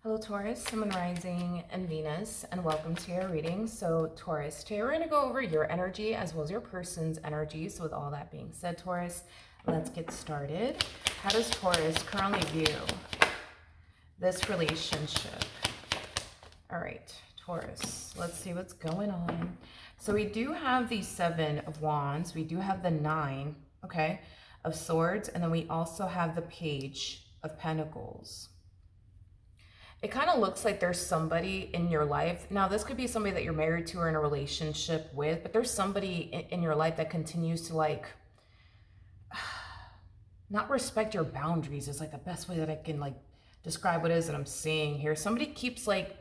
Hello Taurus, Sun, Moon, Rising, and Venus, and welcome to your reading. So Taurus, today we're going to go over your energy as well as your person's energy. So with all that being said, Taurus, let's get started. How does Taurus currently view this relationship? All right, Taurus, let's see what's going on. So we do have the Seven of Wands. We do have the Nine, okay, of Swords, and then we also have the Page of Pentacles. It kind of looks like there's somebody in your life. Now, this could be somebody that you're married to or in a relationship with, but there's somebody in your life that continues to not respect your boundaries is like the best way that I can describe what it is that I'm seeing here. Somebody keeps like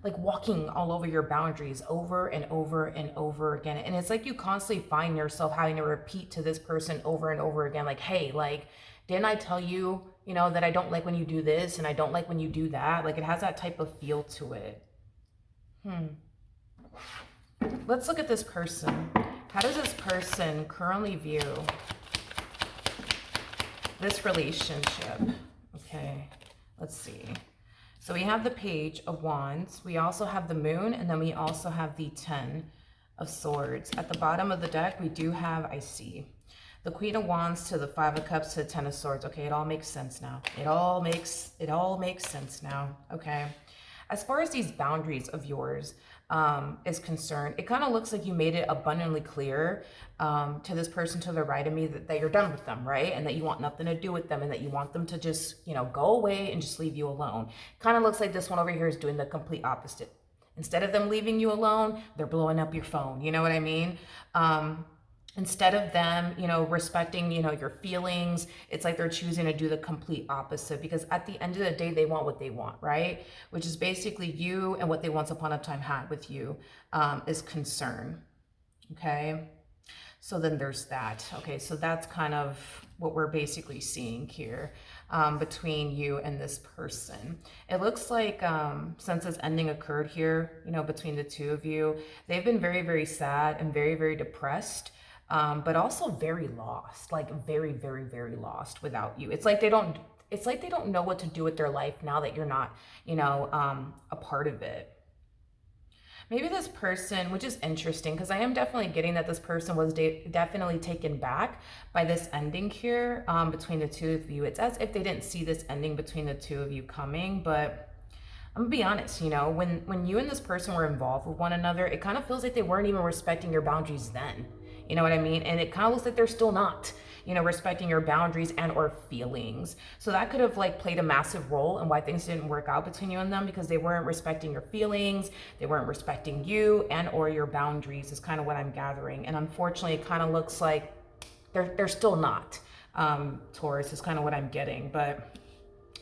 walking all over your boundaries over and over and over again. And it's like you constantly find yourself having to repeat to this person over and over again, like, hey, didn't I tell you, that I don't like when you do this and I don't like when you do that? Like, it has that type of feel to it. Let's look at this person. How does this person currently view this relationship? Okay, let's see. So we have the Page of Wands. We also have the Moon, and then we also have the Ten of Swords. At the bottom of the deck, we do have, I see, the Queen of Wands to the Five of Cups to the Ten of Swords. Okay, it all makes sense now. It all makes sense now. Okay. As far as these boundaries of yours is concerned, it kind of looks like you made it abundantly clear to this person to the right of me that you're done with them, right? And that you want nothing to do with them and that you want them to just, go away and just leave you alone. Kind of looks like this one over here is doing the complete opposite. Instead of them leaving you alone, they're blowing up your phone. You know what I mean? Instead of them, respecting, your feelings, it's like they're choosing to do the complete opposite, because at the end of the day, they want what they want, right? Which is basically you, and what they once upon a time had with you is concern, okay? So then there's that. Okay, so that's kind of what we're basically seeing here between you and this person. It looks like since this ending occurred here, between the two of you, they've been very, very sad and very, very depressed. But also very lost, like very, very, very lost without you. It's like they don't know what to do with their life now that you're not, a part of it. Maybe this person, which is interesting, because I am definitely getting that this person was definitely taken back by this ending here between the two of you. It's as if they didn't see this ending between the two of you coming, but I'm gonna be honest, when you and this person were involved with one another, it kind of feels like they weren't even respecting your boundaries then. You know what I mean? And it kind of looks like they're still not, respecting your boundaries and or feelings. So that could have played a massive role in why things didn't work out between you and them, because they weren't respecting your feelings, they weren't respecting you and or your boundaries is kind of what I'm gathering. And unfortunately, it kind of looks like they're still not. Taurus is kind of what I'm getting. But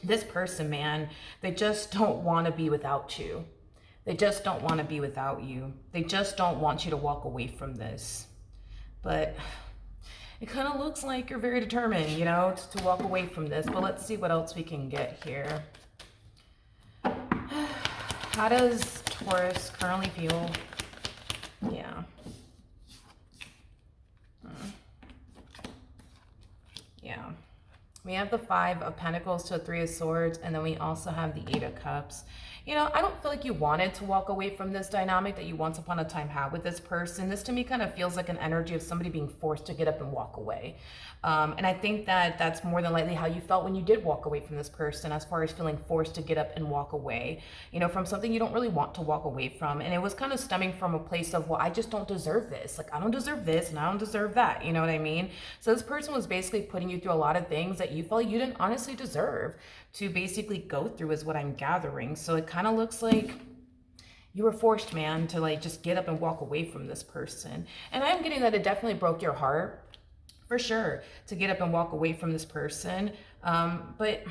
this person, man, they just don't want to be without you. They just don't want to be without you. They just don't want you to walk away from this. But it kind of looks like you're very determined, to walk away from this. But let's see what else we can get here. How does Taurus currently feel? Yeah. Yeah. We have the Five of Pentacles to the Three of Swords, and then we also have the Eight of Cups. I don't feel like you wanted to walk away from this dynamic that you once upon a time had with this person. This to me kind of feels like an energy of somebody being forced to get up and walk away. And I think that that's more than likely how you felt when you did walk away from this person, as far as feeling forced to get up and walk away, from something you don't really want to walk away from. And it was kind of stemming from a place of, well, I just don't deserve this. Like, I don't deserve this and I don't deserve that. You know what I mean? So this person was basically putting you through a lot of things that you felt you didn't honestly deserve to basically go through, is what I'm gathering. So it kind of looks like you were forced, man, to just get up and walk away from this person. And I'm getting that it definitely broke your heart, for sure, to get up and walk away from this person. But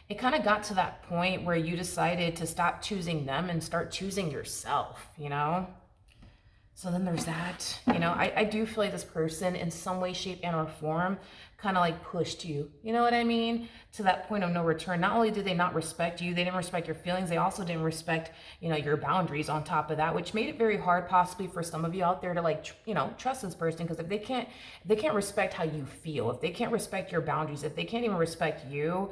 it kind of got to that point where you decided to stop choosing them and start choosing yourself, So then there's that, I do feel like this person in some way, shape, and or form kind of pushed you, you know what I mean, to that point of no return. Not only did they not respect you, they didn't respect your feelings, they also didn't respect, your boundaries on top of that, which made it very hard possibly for some of you out there to trust this person, because if they can't respect how you feel, if they can't respect your boundaries, if they can't even respect you,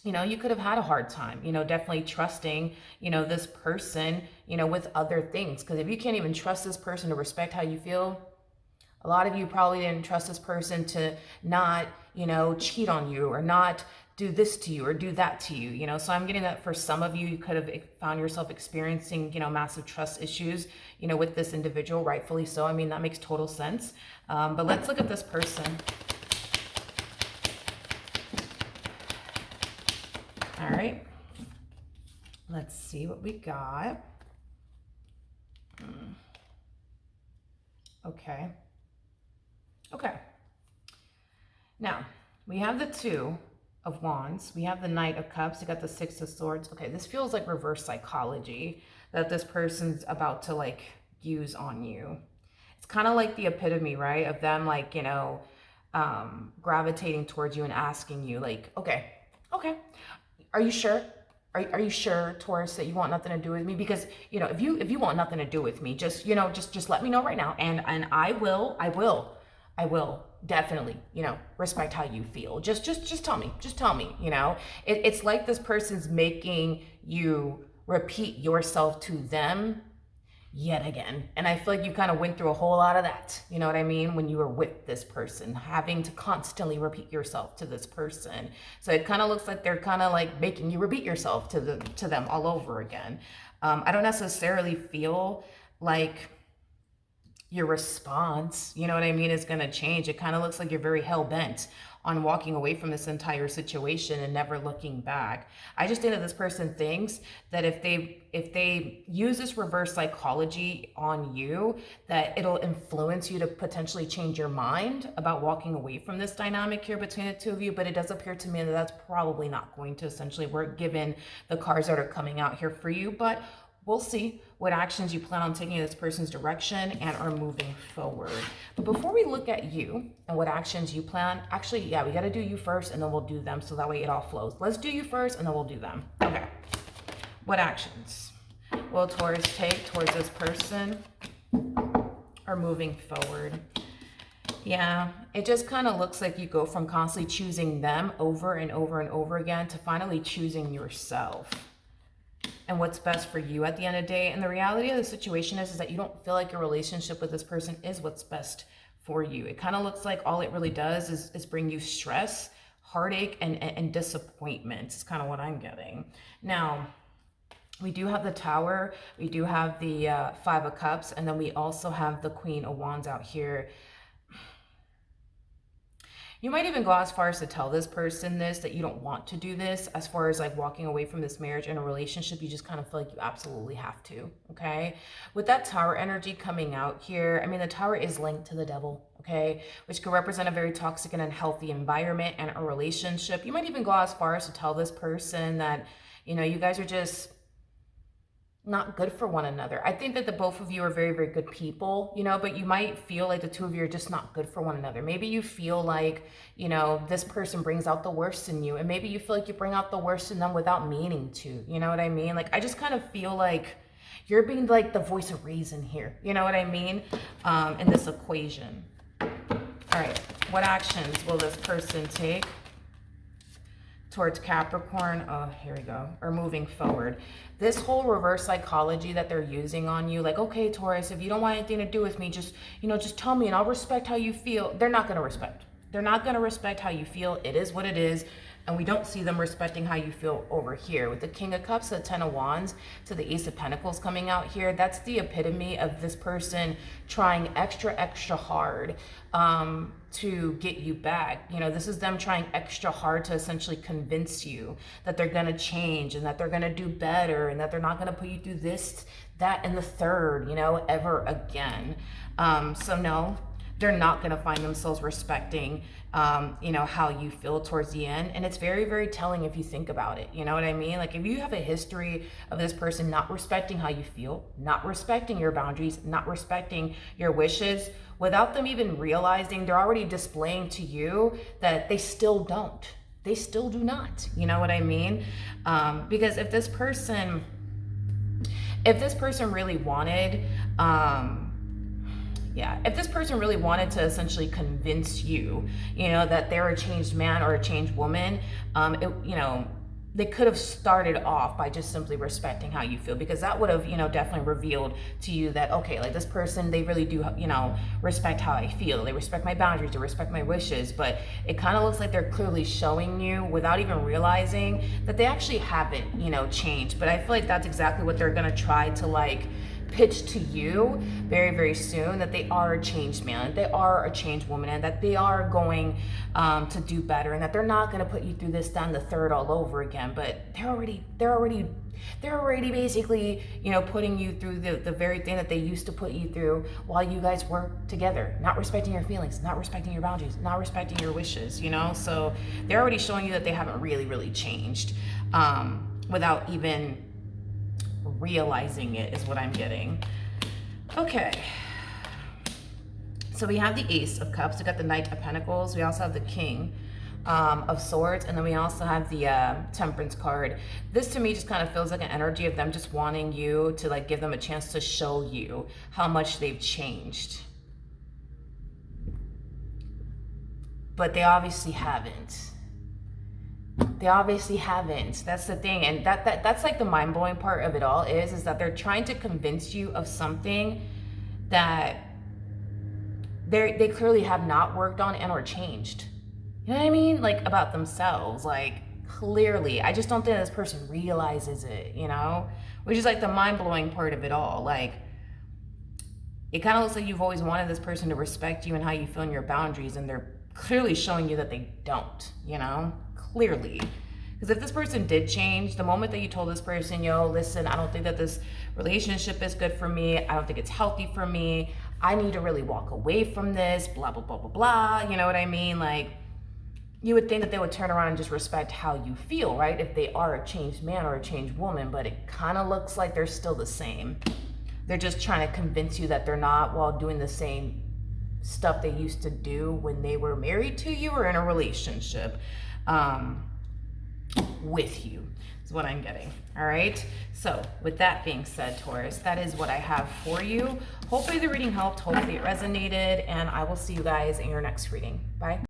you could have had a hard time, definitely trusting, this person, with other things. Because if you can't even trust this person to respect how you feel, a lot of you probably didn't trust this person to not, cheat on you or not do this to you or do that to you, So I'm getting that for some of you, you could have found yourself experiencing, massive trust issues, with this individual, rightfully so. I mean, that makes total sense. But let's look at this person. All right. Let's see what we got. Okay. Okay. Now, we have the Two of Wands. We have the Knight of Cups. We got the Six of Swords. Okay, this feels like reverse psychology that this person's about to like use on you. It's kind of like the epitome, right? Of them like, gravitating towards you and asking you like, okay, are you sure? Are you sure, Taurus, that you want nothing to do with me? Because, if you want nothing to do with me, just let me know right now. And I will definitely, respect how you feel. Just tell me, it's like this person's making you repeat yourself to them yet again. And I feel like you kind of went through a whole lot of that, you know what I mean, when you were with this person, having to constantly repeat yourself to this person. So it kind of looks like they're kind of like making you repeat yourself to them all over again. I don't necessarily feel like your response, you know what I mean, is going to change. It kind of looks like you're very hell-bent on walking away from this entire situation and never looking back. I just think that this person thinks that if they use this reverse psychology on you, that it'll influence you to potentially change your mind about walking away from this dynamic here between the two of you. But it does appear to me that that's probably not going to essentially work given the cards that are coming out here for you. But we'll see what actions you plan on taking in this person's direction and are moving forward. But before we look at you and what actions you plan, actually, yeah, we got to do you first and then we'll do them so that way it all flows. Let's do you first and then we'll do them. Okay. What actions will Taurus take towards this person or moving forward? Yeah, it just kind of looks like you go from constantly choosing them over and over and over again to finally choosing yourself and what's best for you at the end of the day. And the reality of the situation is that you don't feel like your relationship with this person is what's best for you. It kind of looks like all it really does is bring you stress, heartache, and disappointment. It's kind of what I'm getting. Now, we do have the Tower, we do have the Five of Cups, and then we also have the Queen of Wands out here. You might even go as far as to tell this person that you don't want to do this, as far as like walking away from this marriage and a relationship. You just kind of feel like you absolutely have to, okay? With that Tower energy coming out here, I mean, the Tower is linked to the Devil, okay? Which could represent a very toxic and unhealthy environment and a relationship. You might even go as far as to tell this person that, you guys are just not good for one another. I think that the both of you are very, very good people, but you might feel like the two of you are just not good for one another. Maybe you feel like, this person brings out the worst in you, and maybe you feel like you bring out the worst in them without meaning to, you know what I mean? Like, I just kind of feel like you're being like the voice of reason here, you know what I mean? In this equation. All right, what actions will this person take towards Capricorn? Oh, here we go. Or moving forward. This whole reverse psychology that they're using on you, like, okay, Taurus, if you don't want anything to do with me, just tell me and I'll respect how you feel. They're not going to respect. They're not going to respect how you feel. It is what it is. And we don't see them respecting how you feel over here. With the King of Cups, the Ten of Wands, to the Ace of Pentacles coming out here, that's the epitome of this person trying extra, extra hard to get you back. This is them trying extra hard to essentially convince you that they're going to change and that they're going to do better and that they're not going to put you through this, that, and the third, ever again. So no, they're not going to find themselves respecting how you feel towards the end. And it's very, very telling if you think about it. You know what I mean? Like, if you have a history of this person not respecting how you feel, not respecting your boundaries, not respecting your wishes, without them even realizing, they're already displaying to you that they still don't. They still do not. You know what I mean? Because if this person really wanted, if this person really wanted to essentially convince you, that they're a changed man or a changed woman, they could have started off by just simply respecting how you feel, because that would have, you know, definitely revealed to you that, okay, like this person, they really do, you know, respect how I feel. They respect my boundaries, they respect my wishes. But it kind of looks like they're clearly showing you without even realizing that they actually haven't, you know, changed. But I feel like that's exactly what they're going to try to like pitch to you very, very soon, that they are a changed man, they are a changed woman, and that they are going to do better, and that they're not going to put you through this, that, and the third all over again. But they're already basically, you know, putting you through the very thing that they used to put you through while you guys were together, not respecting your feelings, not respecting your boundaries, not respecting your wishes, you know. So they're already showing you that they haven't really changed without even realizing it, is what I'm getting. Okay, so we have the Ace of Cups, we got the Knight of Pentacles, we also have the King of Swords, and then we also have the Temperance card. This to me just kind of feels like an energy of them just wanting you to like give them a chance to show you how much they've changed, but they obviously haven't. They obviously haven't. That's the thing. And that's like the mind-blowing part of it all is that they're trying to convince you of something that they clearly have not worked on and or changed. You know what I mean? Like about themselves. Like clearly. I just don't think this person realizes it, you know? Which is like the mind-blowing part of it all. Like it kind of looks like you've always wanted this person to respect you and how you feel in your boundaries, and they're clearly showing you that they don't, you know? Clearly. Because if this person did change, the moment that you told this person, yo, listen, I don't think that this relationship is good for me, I don't think it's healthy for me, I need to really walk away from this, blah, blah, blah, blah, blah, you know what I mean? Like, you would think that they would turn around and just respect how you feel, right? If they are a changed man or a changed woman, but it kind of looks like they're still the same. They're just trying to convince you that they're not, while doing the same stuff they used to do when they were married to you or in a relationship with you, is what I'm getting. All right, so with that being said, Taurus, that is what I have for you. Hopefully the reading helped, hopefully it resonated, and I will see you guys in your next reading. Bye.